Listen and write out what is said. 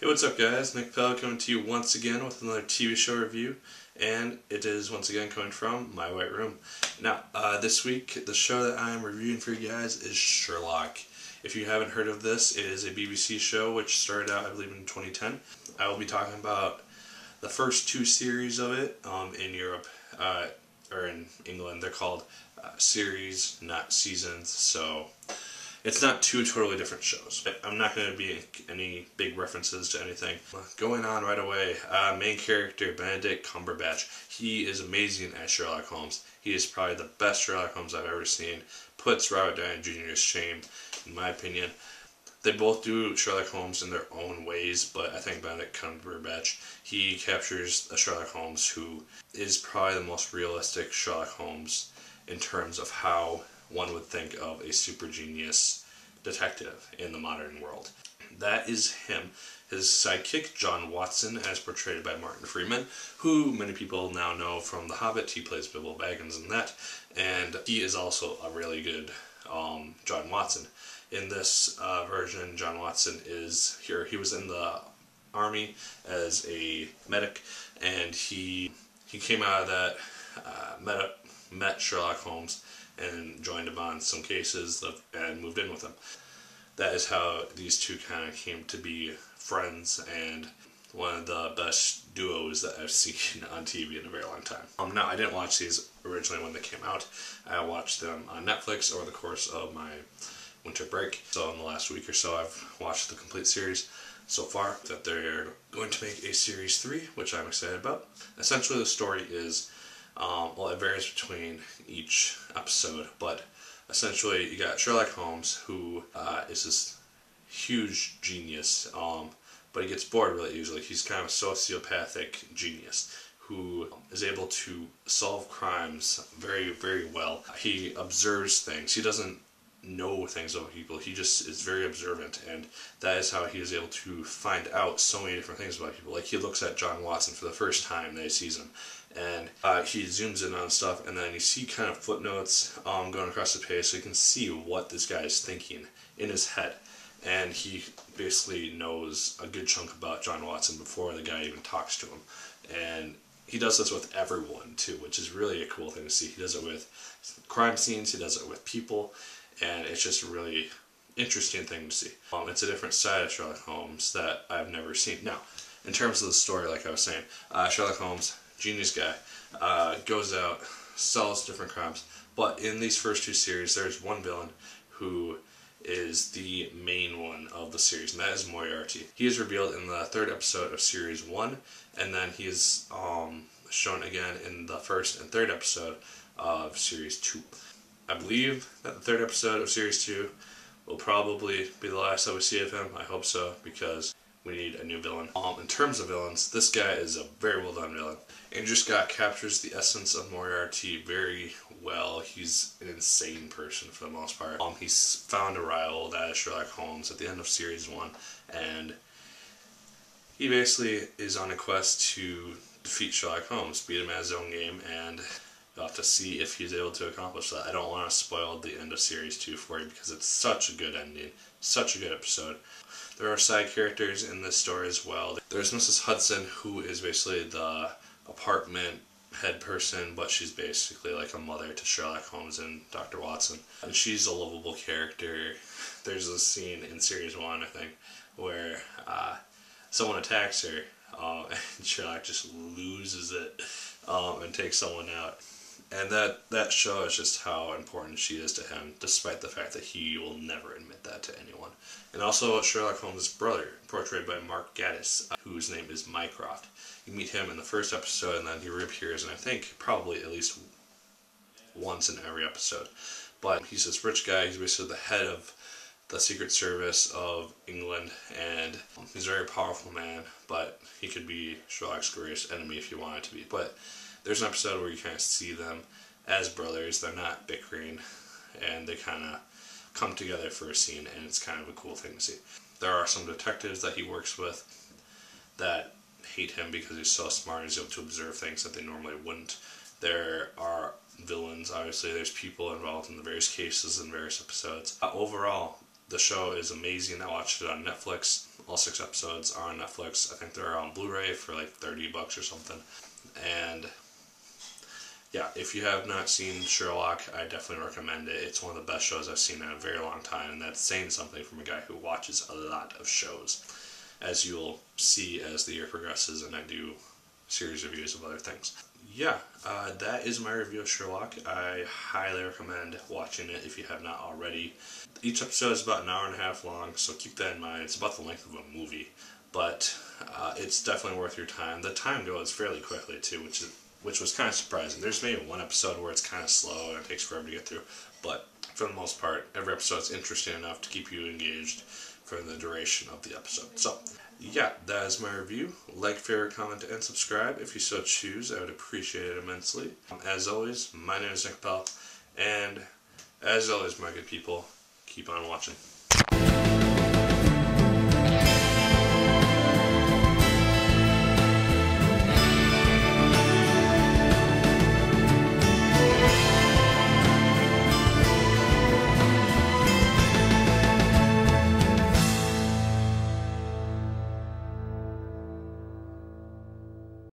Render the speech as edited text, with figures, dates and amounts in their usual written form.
Hey, what's up guys? Nick Pell coming to you once again with another TV show review, and it is once again coming from my white room. Now, this week, the show that I'm reviewing for you guys is Sherlock. If you haven't heard of this, it is a BBC show which started out, I believe, in 2010. I will be talking about the first two series of it in Europe, or in England. They're called series, not seasons, so it's not two totally different shows. I'm not going to be any big references to anything. Going on right away, main character Benedict Cumberbatch. He is amazing as Sherlock Holmes. He is probably the best Sherlock Holmes I've ever seen. Puts Robert Downey Jr. to shame, in my opinion. They both do Sherlock Holmes in their own ways, but I think Benedict Cumberbatch, he captures a Sherlock Holmes who is probably the most realistic Sherlock Holmes in terms of how one would think of a super genius detective in the modern world. That is him. His sidekick, John Watson, as portrayed by Martin Freeman, who many people now know from The Hobbit. He plays Bilbo Baggins in that, and he is also a really good John Watson. In this version, John Watson is here. He was in the army as a medic, and he came out of that, met Sherlock Holmes, and joined him on some cases and moved in with him. That is how these two kind of came to be friends, and one of the best duos that I've seen on TV in a very long time. Now, I didn't watch these originally when they came out. I watched them on Netflix over the course of my winter break. So in the last week or so, I've watched the complete series so far. That they're going to make a series 3, which I'm excited about. Essentially, the story is, well, it varies between each episode, but essentially you got Sherlock Holmes, who is this huge genius, but he gets bored really easily. He's kind of a sociopathic genius who is able to solve crimes very, very well. He observes things. He doesn't know things about people. He just is very observant, and that is how he is able to find out so many different things about people. Like, he looks at John Watson for the first time that he sees him, and he zooms in on stuff, and then you see kind of footnotes going across the page, so you can see what this guy is thinking in his head. And he basically knows a good chunk about John Watson before the guy even talks to him. And he does this with everyone too, which is really a cool thing to see. He does it with crime scenes, he does it with people, and it's just a really interesting thing to see. It's a different side of Sherlock Holmes that I've never seen. Now, in terms of the story, like I was saying, Sherlock Holmes, genius guy, goes out, solves different crimes, but in these first two series, there's one villain who is the main one of the series, and that is Moriarty. He is revealed in the 3rd episode of series 1, and then he is shown again in the 1st and 3rd episode of series 2. I believe that the 3rd episode of series 2 will probably be the last that we see of him. I hope so, because we need a new villain. In terms of villains, this guy is a very well done villain. Andrew Scott captures the essence of Moriarty very well. He's an insane person for the most part. He's found a rival, that is Sherlock Holmes, at the end of series 1, and he basically is on a quest to defeat Sherlock Holmes, beat him at his own game, and you'll have to see if he's able to accomplish that. I don't want to spoil the end of series 2 for you, because it's such a good ending, such a good episode. There are side characters in this story as well. There's Mrs. Hudson, who is basically the apartment head person, but she's basically like a mother to Sherlock Holmes and Dr. Watson. And she's a lovable character. There's a scene in series 1, I think, where someone attacks her, and Sherlock just loses it and takes someone out. And that shows just how important she is to him, despite the fact that he will never admit that to anyone. And also Sherlock Holmes' brother, portrayed by Mark Gatiss, whose name is Mycroft. You meet him in the 1st episode, and then he reappears, and I think probably at least once in every episode. But he's this rich guy. He's basically the head of the Secret Service of England, and he's a very powerful man, but he could be Sherlock's greatest enemy if he wanted to be. But there's an episode where you kind of see them as brothers. They're not bickering, and they kind of come together for a scene, and it's kind of a cool thing to see. There are some detectives that he works with that hate him because he's so smart. He's able to observe things that they normally wouldn't. There are villains, obviously. There's people involved in the various cases in various episodes. Overall, The show is amazing. I watched it on Netflix. All 6 episodes are on Netflix. I think they're on Blu-ray for like $30 or something. And yeah, if you have not seen Sherlock, I definitely recommend it. It's one of the best shows I've seen in a very long time, and that's saying something from a guy who watches a lot of shows, as you'll see as the year progresses and I do series reviews of other things. Yeah, that is my review of Sherlock. I highly recommend watching it if you have not already. Each episode is about an hour and a half long, so keep that in mind. It's about the length of a movie, but it's definitely worth your time. The time goes fairly quickly too, which was kind of surprising. There's maybe one episode where it's kind of slow and it takes forever to get through, but for the most part, every episode is interesting enough to keep you engaged for the duration of the episode. So, yeah, that is my review. Like, favorite, comment, and subscribe if you so choose. I would appreciate it immensely. As always, my name is Pell, and as always, my good people, keep on watching.